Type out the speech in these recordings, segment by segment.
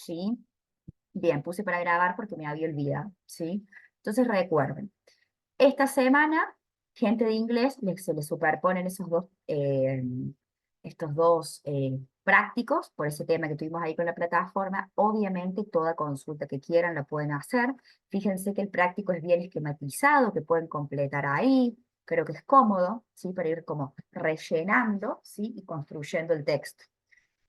¿sí? Bien, puse para grabar porque me había olvidado, ¿sí? Entonces recuerden, esta semana, gente de inglés, se les superponen estos dos prácticos, por ese tema que tuvimos ahí con la plataforma. Obviamente, toda consulta que quieran la pueden hacer. Fíjense que el práctico es bien esquematizado, que pueden completar ahí. Creo que es cómodo, ¿sí? Para ir como rellenando, ¿sí? Y construyendo el texto.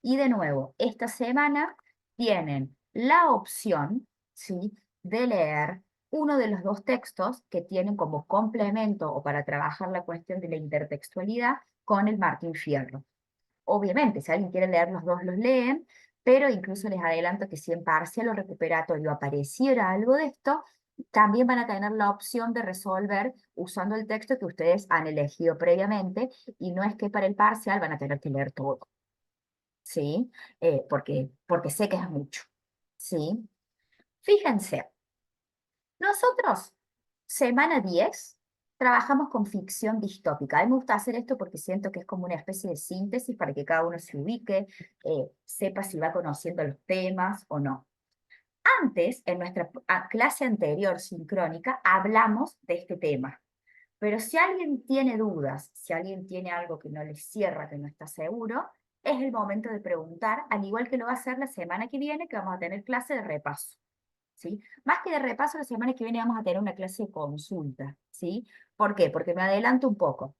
Y de nuevo, esta semana tienen la opción, ¿sí?, de leer uno de los dos textos que tienen como complemento o para trabajar la cuestión de la intertextualidad con el Martín Fierro. Obviamente, si alguien quiere leer los dos, los leen, pero incluso les adelanto que si en parcial o recuperatorio apareciera algo de esto, también van a tener la opción de resolver usando el texto que ustedes han elegido previamente, y no es que para el parcial van a tener que leer todo. ¿Sí? Porque sé que es mucho, ¿sí? Fíjense, nosotros, semana 10 trabajamos con ficción distópica. A mí me gusta hacer esto porque siento que es como una especie de síntesis para que cada uno se ubique, sepa si va conociendo los temas o no. Antes, en nuestra clase anterior sincrónica, hablamos de este tema. Pero si alguien tiene dudas, si alguien tiene algo que no le cierra, que no está seguro, es el momento de preguntar, al igual que lo va a hacer la semana que viene, que vamos a tener clase de repaso, ¿sí? Más que de repaso, la semana que viene vamos a tener una clase de consulta, ¿sí? ¿Por qué? Porque me adelanto un poco.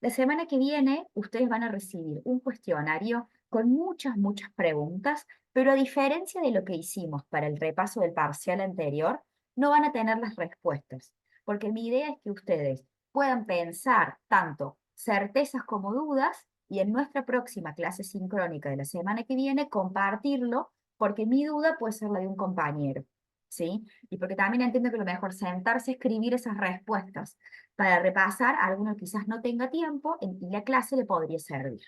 La semana que viene ustedes van a recibir un cuestionario con muchas preguntas, pero a diferencia de lo que hicimos para el repaso del parcial anterior, no van a tener las respuestas, porque mi idea es que ustedes puedan pensar tanto certezas como dudas y en nuestra próxima clase sincrónica de la semana que viene compartirlo, porque mi duda puede ser la de un compañero, ¿sí? Y porque también entiendo que lo mejor es sentarse a escribir esas respuestas para repasar, alguno quizás no tenga tiempo y la clase le podría servir,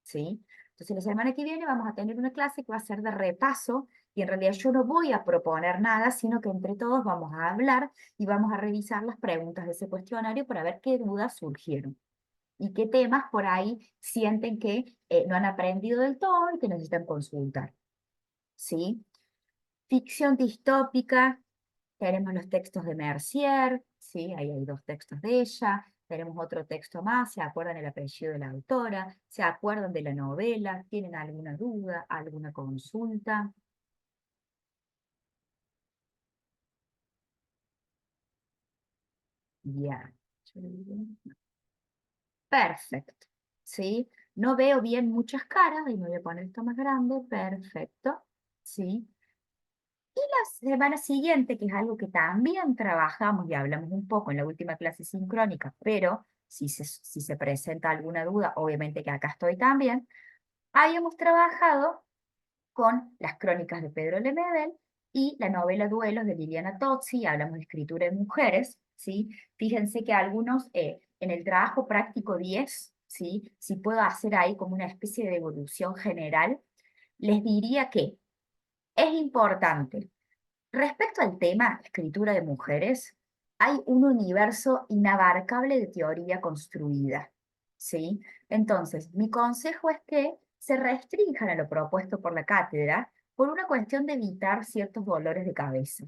¿sí? Entonces la semana que viene vamos a tener una clase que va a ser de repaso y en realidad yo no voy a proponer nada, sino que entre todos vamos a hablar y vamos a revisar las preguntas de ese cuestionario para ver qué dudas surgieron y qué temas por ahí sienten que no han aprendido del todo y que necesitan consultar, ¿sí? Ficción distópica, tenemos los textos de Mercier, ¿sí? Ahí hay dos textos de ella. Tenemos otro texto más, ¿se acuerdan el apellido de la autora? ¿Se acuerdan de la novela? ¿Tienen alguna duda, alguna consulta? Ya. Perfecto, ¿sí? No veo bien muchas caras, y me voy a poner esto más grande, perfecto, ¿sí? Y la semana siguiente, que es algo que también trabajamos y hablamos un poco en la última clase sincrónica, pero si se presenta alguna duda, obviamente que acá estoy también, habíamos trabajado con las crónicas de Pedro Lemebel y la novela Duelos de Liliana Tozzi, hablamos de escritura de mujeres, ¿sí? Fíjense que algunos, en el trabajo práctico 10, ¿sí? Si puedo hacer ahí como una especie de evolución general, les diría que es importante. Respecto al tema escritura de mujeres, hay un universo inabarcable de teoría construida, ¿sí? Entonces, mi consejo es que se restrinjan a lo propuesto por la cátedra por una cuestión de evitar ciertos dolores de cabeza,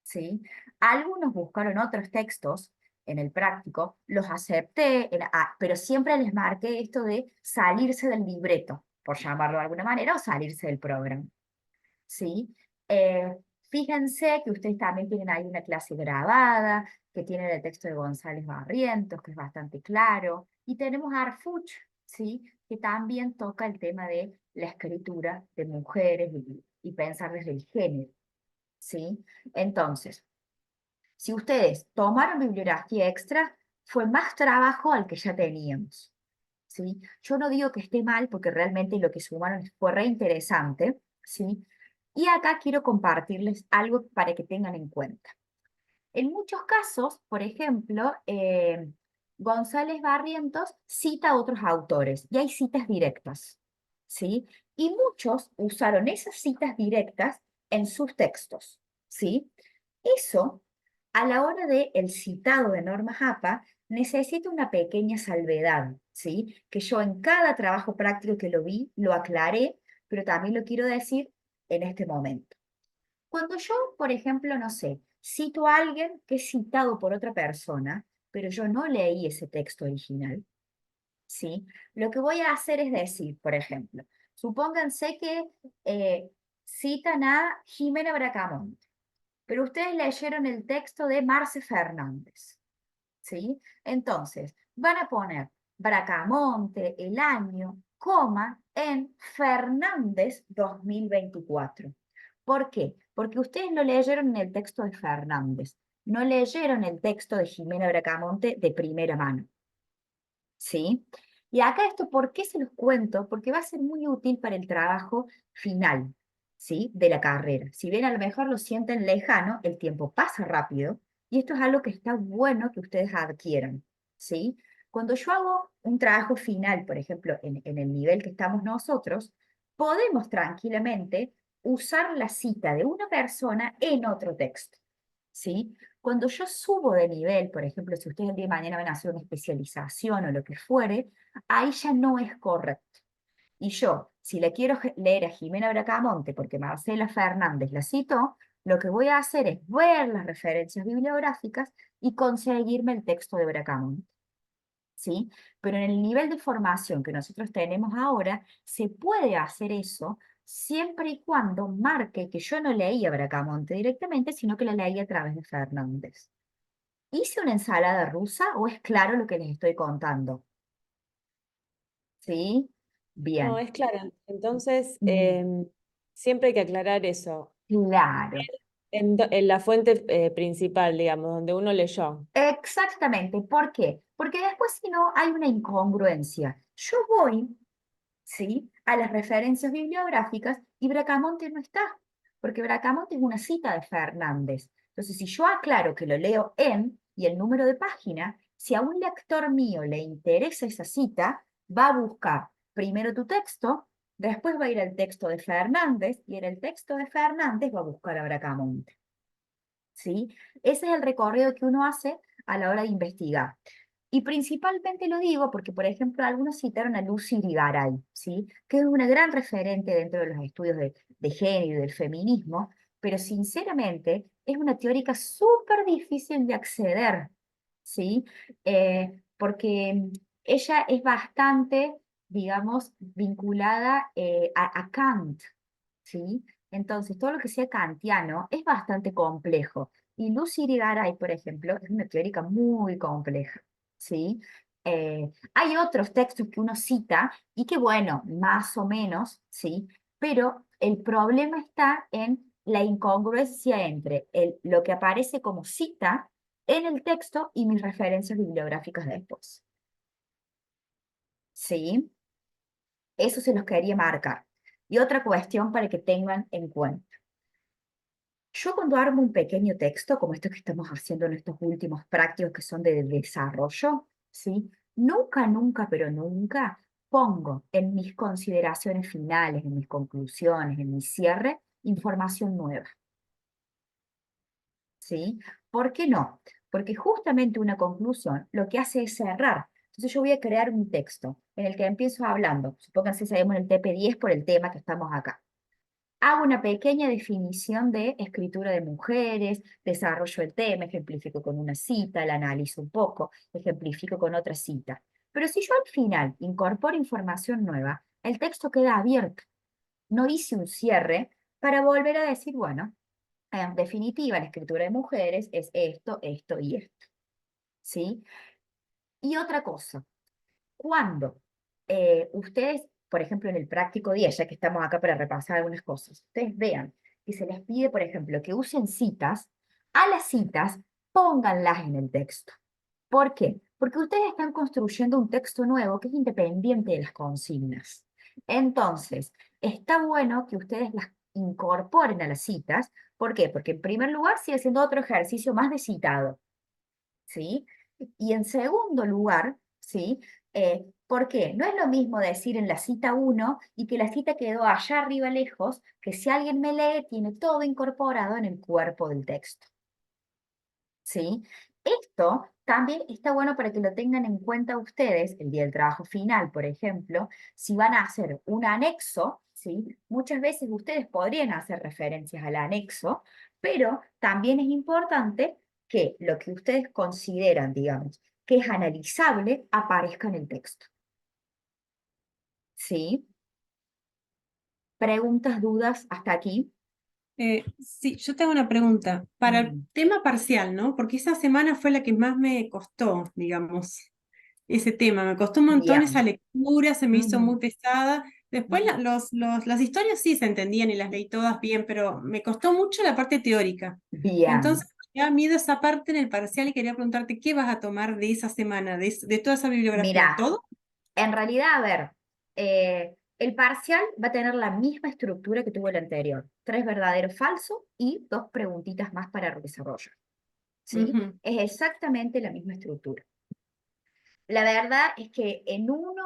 ¿sí? Algunos buscaron otros textos en el práctico, los acepté, pero siempre les marqué esto de salirse del libreto, por llamarlo de alguna manera, o salirse del programa. ¿Sí? Fíjense que ustedes también tienen ahí una clase grabada, que tiene el texto de González Barrientos, que es bastante claro, y tenemos a Arfuch, ¿sí? Que también toca el tema de la escritura de mujeres y pensar desde el género, ¿sí? Entonces, si ustedes tomaron bibliografía extra, fue más trabajo al que ya teníamos, ¿sí? Yo no digo que esté mal, porque realmente lo que sumaron fue re interesante, ¿sí? Y acá quiero compartirles algo para que tengan en cuenta. En muchos casos, por ejemplo, González Barrientos cita a otros autores, y hay citas directas, ¿sí? Y muchos usaron esas citas directas en sus textos, ¿sí? Eso, a la hora del citado de normas APA, necesita una pequeña salvedad, ¿sí? Que yo en cada trabajo práctico que lo vi, lo aclaré, pero también lo quiero decir en este momento. Cuando yo, por ejemplo, no sé, cito a alguien que es citado por otra persona, pero yo no leí ese texto original, ¿sí? Lo que voy a hacer es decir, por ejemplo, supónganse que eh, citan a Jimena Bracamonte, pero ustedes leyeron el texto de Marce Fernández, ¿sí? Entonces, van a poner Bracamonte, el año, coma, en Fernández 2024. ¿Por qué? Porque ustedes lo leyeron en el texto de Fernández, no leyeron el texto de Jimena Bracamonte de primera mano. ¿Sí? Y acá esto, ¿por qué se los cuento? Porque va a ser muy útil para el trabajo final, ¿sí? De la carrera. Si bien a lo mejor lo sienten lejano, el tiempo pasa rápido y esto es algo que está bueno que ustedes adquieran, ¿sí? Cuando yo hago un trabajo final, por ejemplo, en el nivel que estamos nosotros, podemos tranquilamente usar la cita de una persona en otro texto, ¿sí? Cuando yo subo de nivel, por ejemplo, si ustedes el día de mañana van a hacer una especialización o lo que fuere, ahí ya no es correcto. Y yo, si le quiero leer a Jimena Bracamonte porque Marcela Fernández la citó, lo que voy a hacer es ver las referencias bibliográficas y conseguirme el texto de Bracamonte. ¿Sí? Pero en el nivel de formación que nosotros tenemos ahora, se puede hacer eso siempre y cuando marque que yo no leí a Bracamonte directamente, sino que la leí a través de Fernández. ¿Hice una ensalada rusa o es claro lo que les estoy contando? ¿Sí? No, Bien. es claro. Entonces, Mm, siempre hay que aclarar eso. claro. En la fuente principal, digamos, donde uno leyó. Exactamente. ¿Por qué? Porque después si no hay una incongruencia. Yo voy, ¿sí? A las referencias bibliográficas y Bracamonte no está, porque Bracamonte es una cita de Fernández. Entonces, si yo aclaro que lo leo en y el número de página, si a un lector mío le interesa esa cita, va a buscar primero tu texto, después va a ir al texto de Fernández y en el texto de Fernández va a buscar a Bracamonte. ¿Sí? Ese es el recorrido que uno hace a la hora de investigar. Y principalmente lo digo porque, por ejemplo, algunos citaron a Lucy Irigaray, ¿sí? Que es una gran referente dentro de los estudios de género y del feminismo, pero sinceramente es una teórica súper difícil de acceder, ¿sí? Porque ella es bastante, digamos, vinculada a Kant, ¿sí? Entonces, todo lo que sea kantiano es bastante complejo. Y Lucy Irigaray, por ejemplo, es una teórica muy compleja, ¿sí? Hay otros textos que uno cita y que, bueno, más o menos, ¿sí? Pero el problema está en la incongruencia entre lo que aparece como cita en el texto y mis referencias bibliográficas después, ¿sí? Eso se los quería marcar. Y otra cuestión para que tengan en cuenta. Yo cuando armo un pequeño texto, como esto que estamos haciendo en estos últimos prácticos que son de desarrollo, ¿sí? Nunca, nunca, pero nunca pongo en mis consideraciones finales, en mis conclusiones, en mi cierre, información nueva, ¿sí? ¿Por qué no? Porque justamente una conclusión lo que hace es cerrar. Entonces yo voy a crear un texto en el que empiezo hablando, supónganse, sabemos el TP10 por el tema que estamos acá. Hago una pequeña definición de escritura de mujeres, desarrollo el tema, ejemplifico con una cita, la analizo un poco, ejemplifico con otra cita. Pero si yo al final incorporo información nueva, el texto queda abierto. No hice un cierre para volver a decir, bueno, en definitiva, la escritura de mujeres es esto, esto y esto. ¿Sí? Y otra cosa, cuando ustedes, por ejemplo, en el práctico día, ya que estamos acá para repasar algunas cosas, ustedes vean que se les pide, por ejemplo, que usen citas, a las citas pónganlas en el texto. ¿Por qué? Porque ustedes están construyendo un texto nuevo que es independiente de las consignas. Entonces, está bueno que ustedes las incorporen a las citas. ¿Por qué? Porque en primer lugar sigue siendo otro ejercicio más de citado. ¿Sí? Y en segundo lugar, ¿sí? ¿Por qué? No es lo mismo decir en la cita uno y que la cita quedó allá arriba lejos, que si alguien me lee, tiene todo incorporado en el cuerpo del texto, ¿sí? Esto también está bueno para que lo tengan en cuenta ustedes el día del trabajo final, por ejemplo, si van a hacer un anexo ¿sí? Muchas veces ustedes podrían hacer referencias al anexo, pero también es importante que lo que ustedes consideran, digamos, que es analizable, aparezca en el texto. ¿Sí? ¿Preguntas, dudas hasta aquí? Sí, yo tengo una pregunta. Para el Mm, tema parcial, ¿no? Porque esa semana fue la que más me costó, digamos, ese tema. Me costó un montón esa Bien. lectura, se me hizo Ujú, muy pesada. Después ujú. las historias sí se entendían y las leí todas bien, pero me costó mucho la parte teórica. Bien. Entonces, me da miedo esa parte en el parcial y quería preguntarte qué vas a tomar de esa semana, de toda esa bibliografía. Mira, ¿Todo? en realidad, a ver, el parcial va a tener la misma estructura que tuvo el anterior. 3 verdaderos falsos y 2 preguntitas más para desarrollar. ¿Sí? Ujú, Es exactamente la misma estructura. La verdad es que en uno,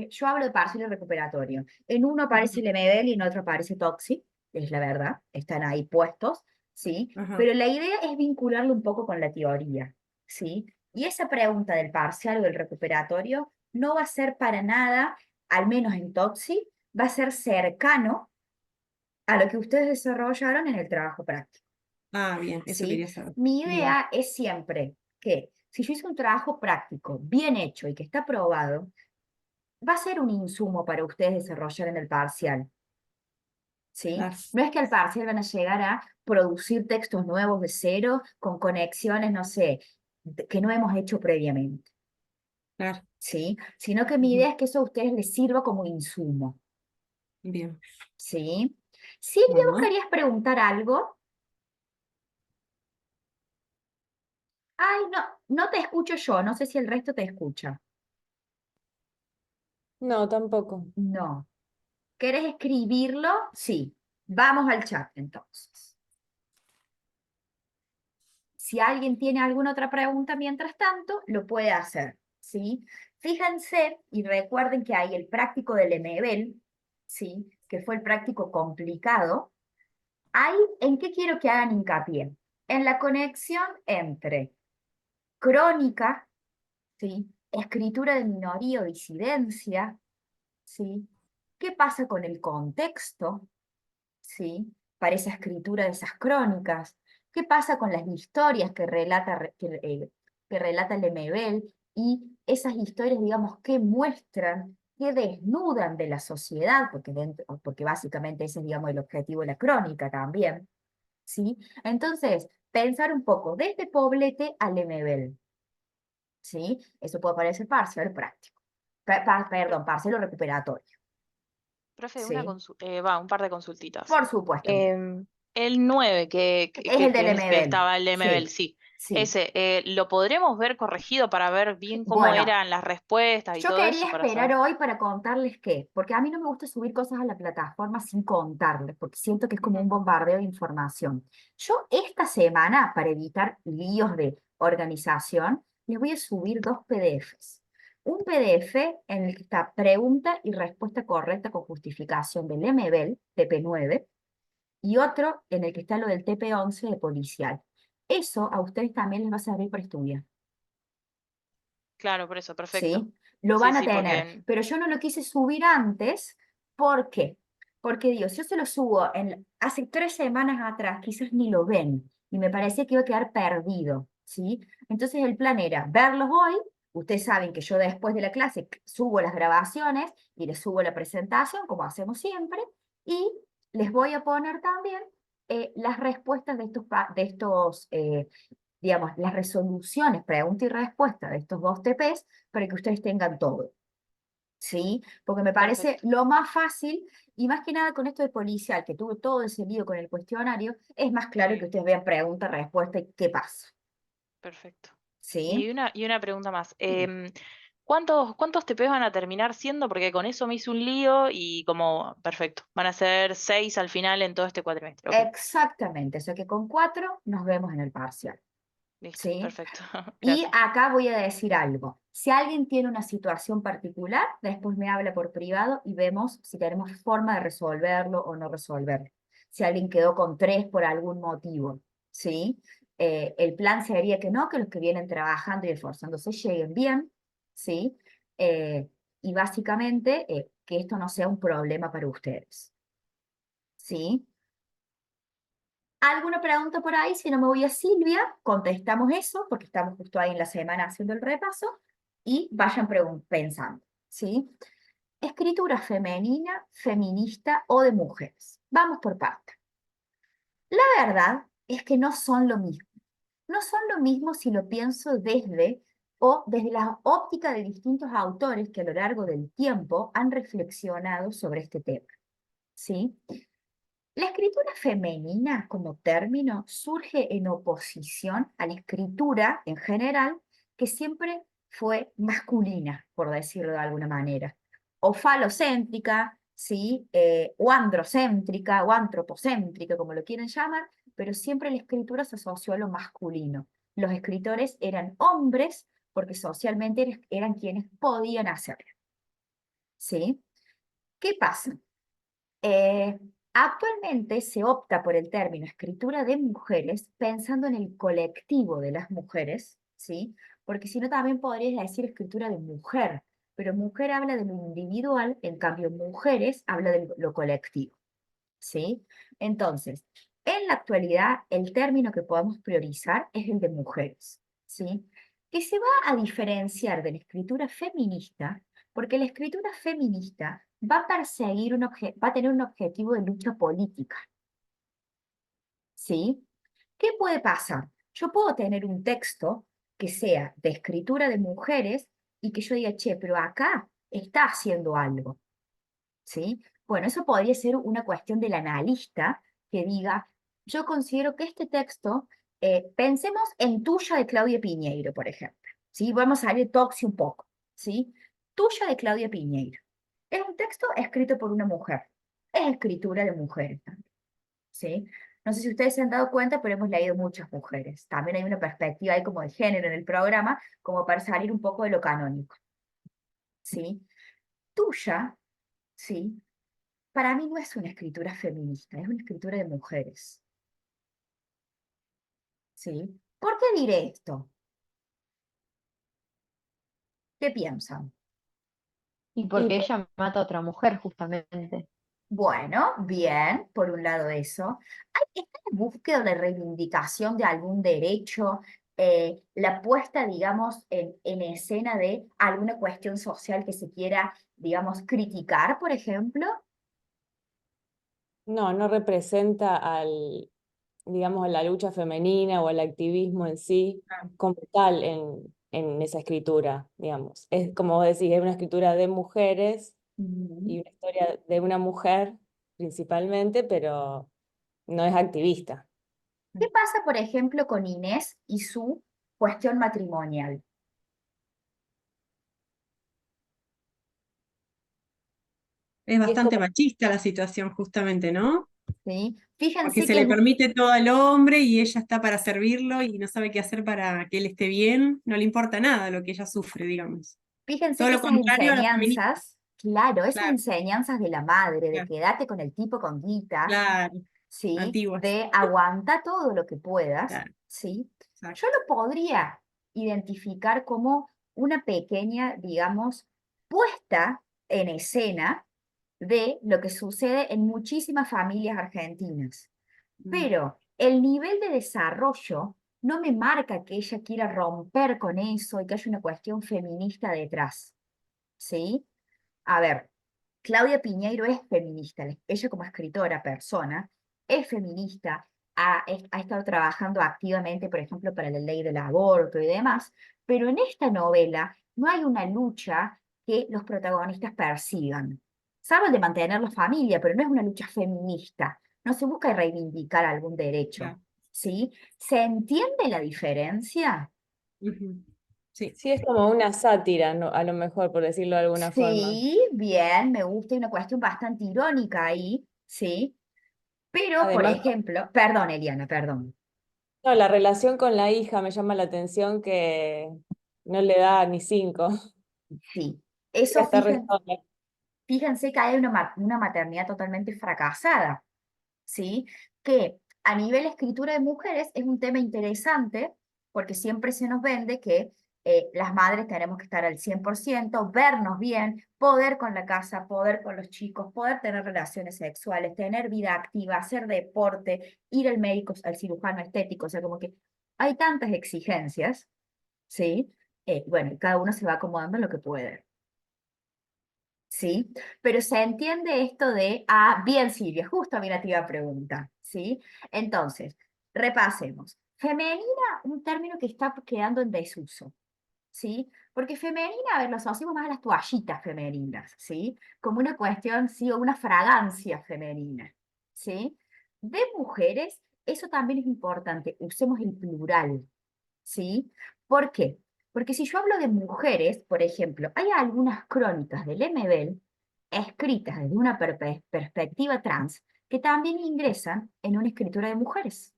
yo hablo de parcial y recuperatorio. En uno aparece ujú, el MBL y en otro aparece Toxic, es la verdad, están ahí puestos, ¿sí? ajá. Pero la idea es vincularlo un poco con la teoría, ¿sí? Y esa pregunta del parcial o del recuperatorio no va a ser para nada, al menos en Toxic, va a ser cercano a lo que ustedes desarrollaron en el trabajo práctico. Ah, bien, eso ¿Sí? quería saber. Mi Bien, idea es siempre que si yo hice un trabajo práctico bien hecho y que está aprobado, va a ser un insumo para ustedes desarrollar en el parcial, ¿sí? claro, No es que al parcial van a llegar a producir textos nuevos de cero con conexiones, no sé, que no hemos hecho previamente, claro. ¿sí? Sino que mi Ujú, idea es que eso a ustedes les sirva como insumo, bien. ¿sí? Silvia, ¿vos Bueno. querías preguntar algo? Ay, no, no te escucho yo, no sé si el resto te escucha. No, tampoco. No. ¿Querés escribirlo? Sí. Vamos al chat entonces. Si alguien tiene alguna otra pregunta mientras tanto, lo puede hacer, ¿sí? Fíjense y recuerden que hay el práctico del Lemebel, ¿sí? Que fue el práctico complicado. Ahí, ¿en qué quiero que hagan hincapié? En la conexión entre crónica, ¿sí? Escritura de minoría o disidencia, ¿sí? ¿Qué pasa con el contexto? ¿Sí? Para esa escritura de esas crónicas. ¿Qué pasa con las historias que relata Lemebel y esas historias, digamos, que muestran, que desnudan de la sociedad, porque básicamente ese es, digamos, el objetivo de la crónica también, ¿sí? Entonces, pensar un poco desde Poblete a Lemebel, ¿sí? Eso puede parecer parcial o práctico. Pro- Perdón, parcial o recuperatorio, Profe, ¿sí? un par de consultitas. Por supuesto. El 9 Es el de que Lemebel, estaba el MBL, sí, sí. sí. Ese, ¿lo podremos ver corregido para ver bien cómo Bueno, eran las respuestas y yo todo quería eso para esperar saber? hoy para contarles qué, porque a mí no me gusta subir cosas a la plataforma sin contarles, porque siento que es como un Ujú. bombardeo de información. Yo esta semana, para evitar líos de organización, les voy a subir 2 PDFs. Un PDF en el que está pregunta y respuesta correcta con justificación del MBEL, TP9, y otro en el que está lo del TP11 de policial. Eso a ustedes también les va a servir para estudiar. Claro, por eso, perfecto. ¿Sí? Lo Sí, van a sí, tener, porque pero yo no lo quise subir antes. ¿Por qué? Porque Dios, yo se lo subo hace 3 semanas atrás, quizás ni lo ven, y me parecía que iba a quedar perdido, ¿sí? Entonces el plan era verlos hoy. Ustedes saben que yo después de la clase subo las grabaciones y les subo la presentación, como hacemos siempre, y les voy a poner también las respuestas de estos digamos, las resoluciones, pregunta y respuesta de estos 2 TPs para que ustedes tengan todo, ¿sí? Porque me parece perfecto, lo más fácil, y más que nada con esto de policial, que tuvo todo ese lío con el cuestionario, es más claro que sí, ustedes vean pregunta, respuesta y qué pasa, perfecto. ¿sí? Y una pregunta más. Sí. ¿Cuántos TPs van a terminar siendo? Porque con eso me hice un lío y como, perfecto, van a ser 6 al final en todo este cuatrimestre. Ok, Exactamente, o sea que con 4 nos vemos en el parcial, listo, ¿sí? perfecto. Y Gracias. acá voy a decir algo. Si alguien tiene una situación particular, después me habla por privado y vemos si tenemos forma de resolverlo o no resolverlo. Si alguien quedó con 3 por algún motivo, ¿sí? El plan sería que no, que los que vienen trabajando y esforzándose lleguen bien, ¿sí? Y básicamente que esto no sea un problema para ustedes. ¿sí? ¿Alguna pregunta por ahí? Si no me voy a Silvia, contestamos eso, porque estamos justo ahí en la semana haciendo el repaso, y vayan pensando, ¿sí? Escritura femenina, feminista o de mujeres. Vamos por partes. La verdad es que no son lo mismo. No son lo mismo si lo pienso desde la óptica de distintos autores que a lo largo del tiempo han reflexionado sobre este tema, ¿sí? La escritura femenina como término surge en oposición a la escritura en general, que siempre fue masculina, por decirlo de alguna manera, o falocéntrica, ¿sí? O androcéntrica, o antropocéntrica, como lo quieren llamar, pero siempre la escritura se asoció a lo masculino. Los escritores eran hombres porque socialmente eran quienes podían hacerlo, ¿sí? ¿Qué pasa? Eh, Actualmente se opta por el término escritura de mujeres pensando en el colectivo de las mujeres, ¿sí? Porque si no también podrías decir escritura de mujer, pero mujer habla de lo individual, en cambio mujeres habla de lo colectivo, ¿sí? Entonces, en la actualidad el término que podemos priorizar es el de mujeres, ¿sí? Que se va a diferenciar de la escritura feminista, porque la escritura feminista va a perseguir va a tener un objetivo de lucha política, ¿sí? ¿Qué puede pasar? Yo puedo tener un texto que sea de escritura de mujeres y que yo diga, che, pero acá está haciendo algo, ¿sí? Bueno, eso podría ser una cuestión del analista que diga, yo considero que este texto, pensemos en Tuya de Claudia Piñeiro, por ejemplo, ¿sí? Vamos a salir Toxi un poco, ¿sí? Tuya de Claudia Piñeiro. Es un texto escrito por una mujer. Es escritura de mujeres también, ¿sí? No sé si ustedes se han dado cuenta, pero hemos leído muchas mujeres. También hay una perspectiva ahí como de género en el programa, como para salir un poco de lo canónico, ¿sí? Tuya, ¿sí? Para mí no es una escritura feminista, es una escritura de mujeres, ¿sí? ¿Por qué diré esto? ¿Qué piensan? Y Y porque ella mata a otra mujer, justamente. Bueno, bien, por un lado eso. ¿Está en búsqueda de reivindicación de algún derecho, la puesta, digamos, en escena de alguna cuestión social que se quiera, digamos, criticar, por ejemplo? no representa digamos, la lucha femenina o el activismo en sí como tal en esa escritura, digamos. Es como vos decís, es una escritura de mujeres y una historia de una mujer principalmente, pero no es activista. ¿Qué pasa, por ejemplo, con Inés y su cuestión matrimonial? Es Y es bastante como, machista la situación, justamente, ¿no? ¿Sí? Porque Fíjense se que le permite todo al hombre y ella está para servirlo y no sabe qué hacer para que él esté bien. No le importa nada lo que ella sufre, digamos. Fíjense Todo que lo esas contrario a los feministas. enseñanzas, claro, esas Claro, enseñanzas de la madre, de claro, quedarte con el tipo con guita, claro. ¿sí? Antiguas. De aguanta todo lo que puedas, Claro, ¿sí? Yo exacto. lo podría identificar como una pequeña, digamos, puesta en escena de lo que sucede en muchísimas familias argentinas. Mm, Pero el nivel de desarrollo no me marca que ella quiera romper con eso y que haya una cuestión feminista detrás, ¿sí? A ver, Claudia Piñeiro es feminista, ella como escritora, persona, es feminista, ha estado trabajando activamente, por ejemplo, para la ley del aborto y demás, pero en esta novela no hay una lucha que los protagonistas persigan. Saben de mantener la familia, pero no es una lucha feminista, no se busca reivindicar algún derecho, claro. ¿sí? ¿Se entiende la diferencia? Ujú. Sí. sí, es como una sátira, a lo mejor, por decirlo de alguna forma. Sí, bien, me gusta, hay una cuestión bastante irónica ahí, ¿sí? Pero, por Además, ejemplo, perdón, Eliana, perdón. no, la relación con la hija me llama la atención que no le da ni 5. Sí, Ella eso está re sola. fíjense que hay una maternidad totalmente fracasada, ¿sí? Que a nivel escritura de mujeres es un tema interesante porque siempre se nos vende que las madres tenemos que estar al 100%, vernos bien, poder con la casa, poder con los chicos, poder tener relaciones sexuales, tener vida activa, hacer deporte, ir al médico, al cirujano estético, o sea, como que hay tantas exigencias, ¿sí? Bueno, y cada uno se va acomodando en lo que puede. ¿Sí? Pero se entiende esto de, bien Silvia, justo a mí la te iba a preguntar, ¿sí? Entonces, repasemos. Femenina, un término que está quedando en desuso, ¿sí? Porque femenina, a ver, lo asociamos más a las toallitas femeninas, ¿sí? Como una cuestión, sí, o una fragancia femenina, ¿sí? De mujeres, eso también es importante, usemos el plural, ¿sí? ¿Por qué? Porque si yo hablo de mujeres, por ejemplo, hay algunas crónicas del MBL escritas desde una perspectiva trans que también ingresan en una escritura de mujeres,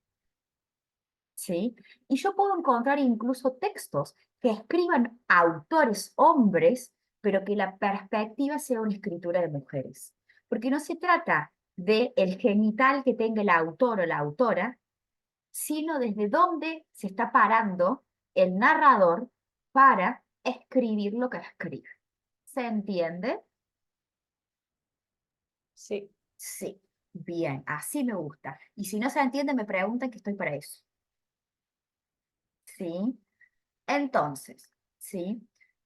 ¿sí? Y yo puedo encontrar incluso textos que escriban autores hombres, pero que la perspectiva sea una escritura de mujeres. Porque no se trata de el genital que tenga el autor o la autora, sino desde dónde se está parando el narrador para escribir lo que escribe. ¿Se entiende? Sí. Sí. Bien, así me gusta. Y si no se entiende, me preguntan que estoy para eso. ¿Sí? Entonces, ¿sí?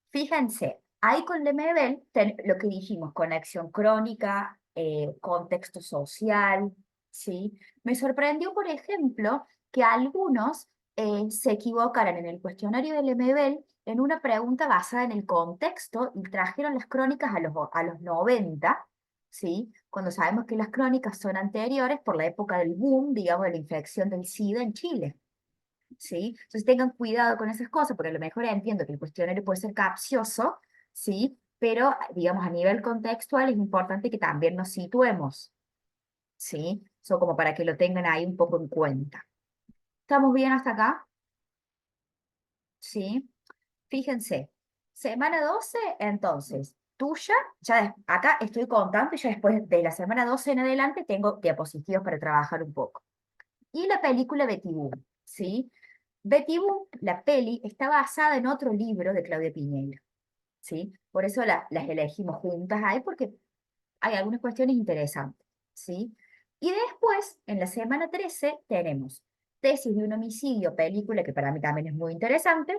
Fíjense, ahí con Lemebel, lo que dijimos, conexión crónica, contexto social, ¿sí? Me sorprendió, por ejemplo, que algunos se equivocaran en el cuestionario de Lemebel en una pregunta basada en el contexto y trajeron las crónicas a los 90, ¿sí? Cuando sabemos que las crónicas son anteriores por la época del boom, digamos, de la infección del SIDA en Chile. ¿Sí? Entonces tengan cuidado con esas cosas, porque a lo mejor entiendo que el cuestionario puede ser capcioso, ¿sí? Pero, digamos, a nivel contextual es importante que también nos situemos, ¿sí? Eso como para que lo tengan ahí un poco en cuenta. ¿Estamos bien hasta acá? ¿Sí? Fíjense, semana 12, entonces, tuya, acá estoy contando y ya después de la semana 12 en adelante tengo diapositivas para trabajar un poco. Y la película Betty Boop, ¿sí? Betty Boop, la peli, está basada en otro libro de Claudia Piñeiro, ¿sí? Por eso las elegimos juntas ahí, porque hay algunas cuestiones interesantes, ¿sí? Y después, en la semana 13, tenemos Tesis de un homicidio, película que para mí también es muy interesante,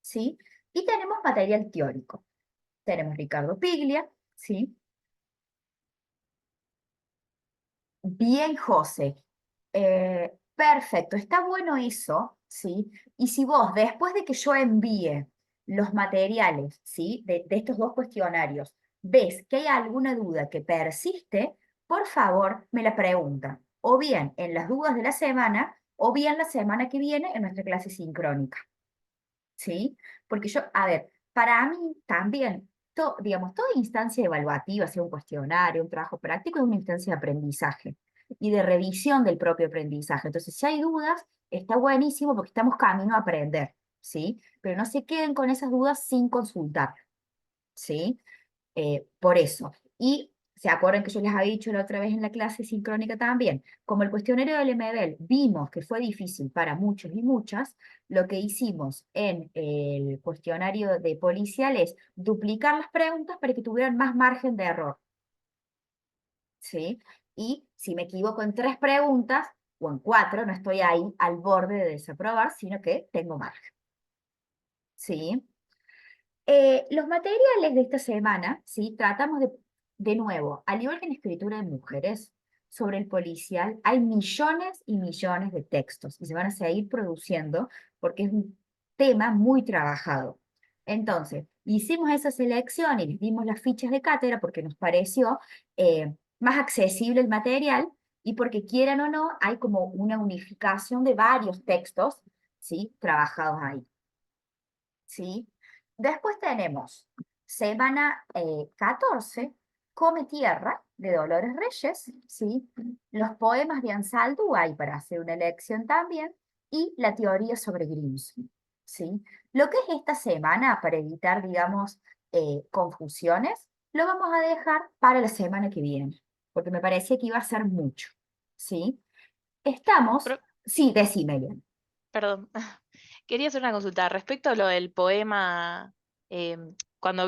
¿sí? Y tenemos material teórico. Tenemos Ricardo Piglia, ¿sí? Bien, José. Perfecto, está bueno eso, ¿sí? Y si vos, después de que yo envíe los materiales, ¿sí? De estos dos cuestionarios, ves que hay alguna duda que persiste, por favor, me la preguntan. O bien en las dudas de la semana, o bien la semana que viene en nuestra clase sincrónica, ¿sí? Porque yo, a ver, para mí también, digamos, toda instancia evaluativa, sea un cuestionario, un trabajo práctico, es una instancia de aprendizaje y de revisión del propio aprendizaje. Entonces, si hay dudas, está buenísimo porque estamos camino a aprender, ¿sí? Pero no se queden con esas dudas sin consultar, ¿sí? Por eso. Y se acuerdan que yo les había dicho la otra vez en la clase sincrónica también, como el cuestionario del MBL vimos que fue difícil para muchos y muchas, lo que hicimos en el cuestionario de policial es duplicar las preguntas para que tuvieran más margen de error, ¿sí? Y si me equivoco en 3 preguntas o en 4, no estoy ahí al borde de desaprobar, sino que tengo margen, ¿sí? Los materiales de esta semana, ¿sí? Tratamos de nuevo, al igual que en escritura de mujeres, sobre el policial, hay millones y millones de textos y se van a seguir produciendo porque es un tema muy trabajado. Entonces, hicimos esa selección y les dimos las fichas de cátedra porque nos pareció más accesible el material y porque quieran o no, hay como una unificación de varios textos, ¿sí? Trabajados ahí. ¿Sí? Después tenemos semana 14, Come Tierra, de Dolores Reyes, ¿sí? Los poemas de Ansaldo hay para hacer una elección también, y la teoría sobre Grimsby, ¿sí? Lo que es esta semana, para evitar, digamos, confusiones, lo vamos a dejar para la semana que viene, porque me parecía que iba a ser mucho, ¿sí? Estamos, Pro- sí, decime, Elian. Perdón. Quería hacer una consulta respecto a lo del poema, cuando